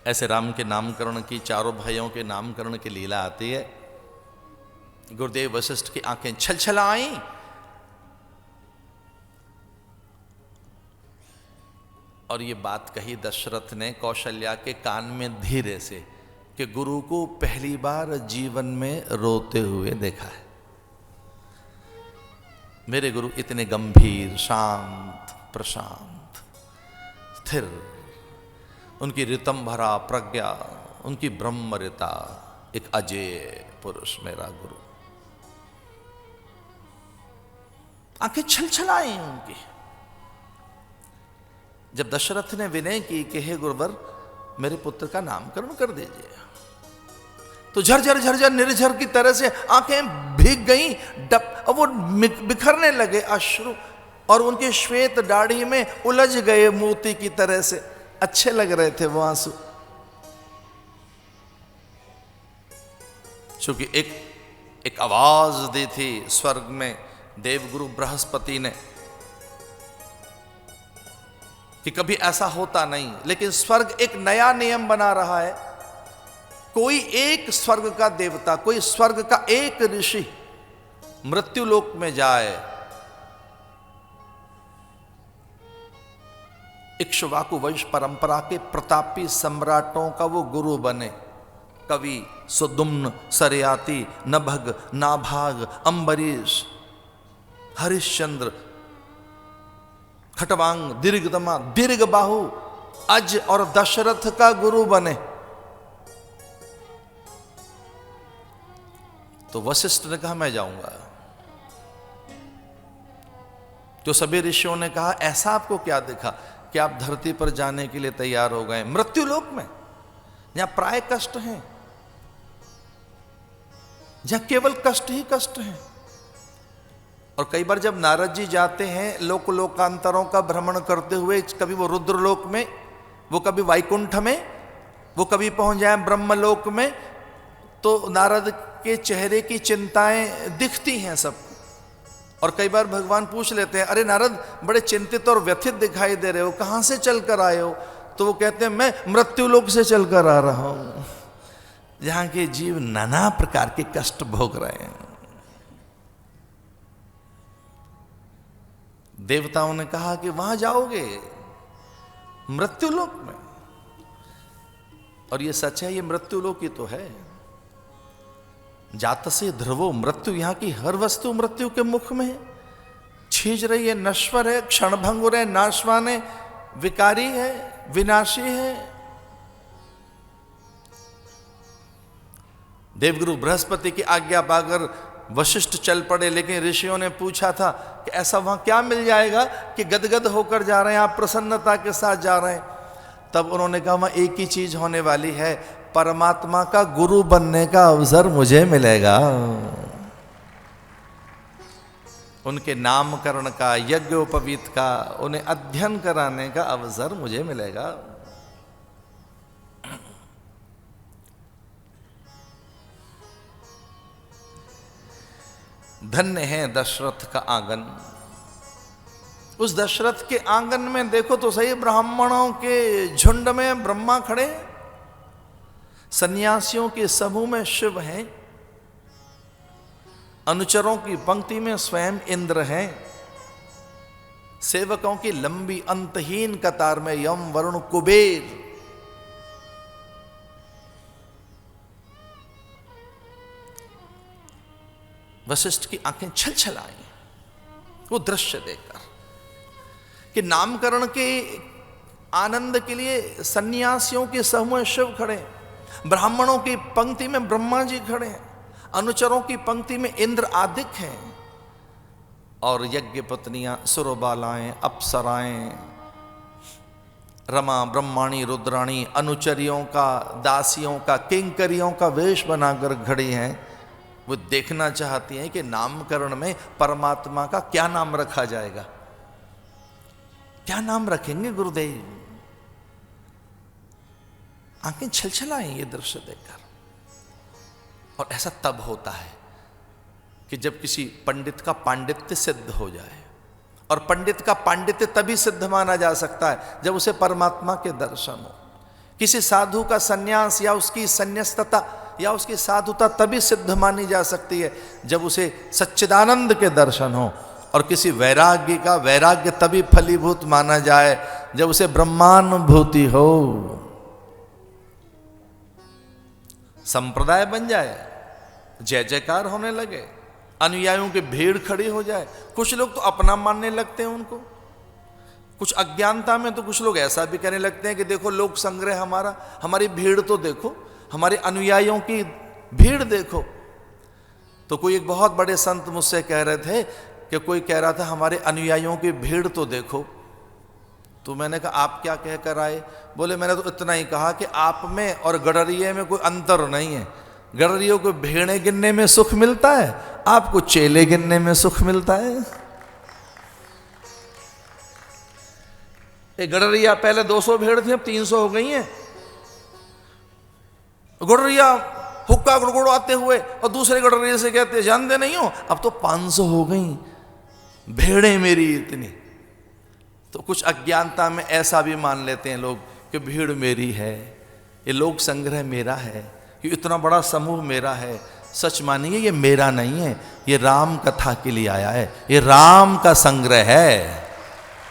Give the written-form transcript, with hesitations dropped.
ऐसे राम के नामकरण की, चारों भाइयों के नामकरण की लीला आती है। गुरुदेव वशिष्ठ की आंखें छलछला आईं और ये बात कही दशरथ ने कौशल्या के कान में धीरे से कि गुरु को पहली बार जीवन में रोते हुए देखा है। मेरे गुरु इतने गंभीर, शांत, प्रशांत, स्थिर, उनकी रितम भरा प्रज्ञा, उनकी ब्रह्मरिता, एक अजेय पुरुष मेरा गुरु। आंखें छलछलाएं उनकी। जब दशरथ ने विनय की कि हे गुरुवर मेरे पुत्र का नामकरण कर दीजिए, तो झरझर झरझर निर्झर की तरह से आंखें भीग गईं, और वो बिखरने लगे अश्रु, और उनकी श्वेत दाढ़ी में उलझ गए मोती की तरह से। अच्छे लग रहे थे वो आंसू, क्योंकि एक आवाज दी थी स्वर्ग में देवगुरु बृहस्पति ने कि कभी ऐसा होता नहीं, लेकिन स्वर्ग एक नया नियम बना रहा है। कोई एक स्वर्ग का देवता, कोई स्वर्ग का एक ऋषि मृत्युलोक में जाए, इक्ष्वाकु वंश परंपरा के प्रतापी सम्राटों का वो गुरु बने। कवि, सुदुम्न, सरयाति, नभग, नाभाग, अम्बरीश, हरिश्चंद्र, खटवांग, दीर्घतमा, दीर्घबाहु, अज और दशरथ का गुरु बने। तो वशिष्ठ ने कहा मैं जाऊंगा। तो सभी ऋषियों ने कहा ऐसा आपको क्या दिखा कि आप धरती पर जाने के लिए तैयार हो गए, मृत्युलोक में जहां प्राय कष्ट हैं, जहां केवल कष्ट ही कष्ट हैं। और कई बार जब नारद जी जाते हैं लोक लोकांतरों का भ्रमण करते हुए, कभी वो रुद्रलोक में, वो कभी वैकुंठ में, वो कभी पहुंच जाए ब्रह्मलोक में, तो नारद के चेहरे की चिंताएं दिखती हैं सब। और कई बार भगवान पूछ लेते हैं, अरे नारद बड़े चिंतित और व्यथित दिखाई दे रहे हो, कहां से चलकर आए हो? तो वो कहते हैं मैं मृत्युलोक से चलकर आ रहा हूं, जहां के जीव नाना प्रकार के कष्ट भोग रहे हैं। देवताओं ने कहा कि वहां जाओगे मृत्युलोक में, और ये सच है, ये मृत्युलोक ही तो है। जात से ध्रुवो मृत्यु, यहां की हर वस्तु मृत्यु के मुख में है, छींच रही है, नश्वर है, क्षणभंगुर है, नाशवान है, विकारी है, विनाशी है। देवगुरु बृहस्पति की आज्ञा पाकर वशिष्ठ चल पड़े, लेकिन ऋषियों ने पूछा था कि ऐसा वहां क्या मिल जाएगा कि गदगद होकर जा रहे हैं, आप प्रसन्नता के साथ जा रहे हैं? तब उन्होंने कहा वहां एक ही चीज होने वाली है, परमात्मा का गुरु बनने का अवसर मुझे मिलेगा। उनके नामकरण का, यज्ञोपवीत का, उन्हें अध्ययन कराने का अवसर मुझे मिलेगा। धन्य है दशरथ का आंगन। उस दशरथ के आंगन में देखो तो सही, ब्राह्मणों के झुंड में ब्रह्मा खड़े, सन्यासियों के समूह में शिव हैं, अनुचरों की पंक्ति में स्वयं इंद्र हैं, सेवकों की लंबी अंतहीन कतार में यम, वरुण, कुबेर। वशिष्ठ की आंखें छलछलाई वो दृश्य देखकर कि नामकरण के आनंद के लिए सन्यासियों के समूह में शिव खड़े, ब्राह्मणों की पंक्ति में ब्रह्मा जी खड़े हैं, अनुचरों की पंक्ति में इंद्र आदिक हैं, और यज्ञ पत्नियां, सुरबालाएं, अप्सराएं, रमा, ब्रह्माणी, रुद्राणी, अनुचरियों का, दासियों का, किंकरियों का वेश बनाकर खड़ी हैं। वो देखना चाहती हैं कि नामकरण में परमात्मा का क्या नाम रखा जाएगा, क्या नाम रखेंगे गुरुदेव। आंखें छलछलाएं ये दृश्य देखकर। और ऐसा तब होता है कि जब किसी पंडित का पांडित्य सिद्ध हो जाए, और पंडित का पांडित्य तभी सिद्ध माना जा सकता है जब उसे परमात्मा के दर्शन हो। किसी साधु का सन्यास या उसकी संन्यास्तता या उसकी साधुता तभी सिद्ध मानी जा सकती है जब उसे सच्चिदानंद के दर्शन हो, और किसी वैराग्य का वैराग्य तभी फलीभूत माना जाए जब उसे ब्रह्मानुभूति हो, संप्रदाय बन जाए, जय जयकार होने लगे, अनुयायियों की भीड़ खड़ी हो जाए। कुछ लोग तो अपना मानने लगते हैं उनको, कुछ अज्ञानता में तो कुछ लोग ऐसा भी कहने लगते हैं कि देखो लोक संग्रह हमारा, हमारी भीड़ तो देखो, हमारे अनुयायियों की भीड़ देखो। तो कोई एक बहुत बड़े संत मुझसे कह रहे थे कि कोई कह रहा था हमारे अनुयायियों की भीड़ तो देखो। तो मैंने कहा आप क्या कह कर आए? बोले मैंने तो इतना ही कहा कि आप में और गडरिये में कोई अंतर नहीं है। गडरियों को भेड़ें गिनने में सुख मिलता है, आपको चेले गिनने में सुख मिलता है। ये गडरिया पहले 200 भेड़ थी, अब 300 हो गई हैं। गडरिया हुक्का गुड़गुड़ाते हुए और दूसरे गडरिये से कहते जानते नहीं हो अब तो 500 हो गई भेड़ें मेरी इतनी। तो कुछ अज्ञानता में ऐसा भी मान लेते हैं लोग कि भीड़ मेरी है, ये लोक संग्रह मेरा है, ये इतना बड़ा समूह मेरा है। सच मानिए ये मेरा नहीं है, ये राम कथा के लिए आया है, ये राम का संग्रह है।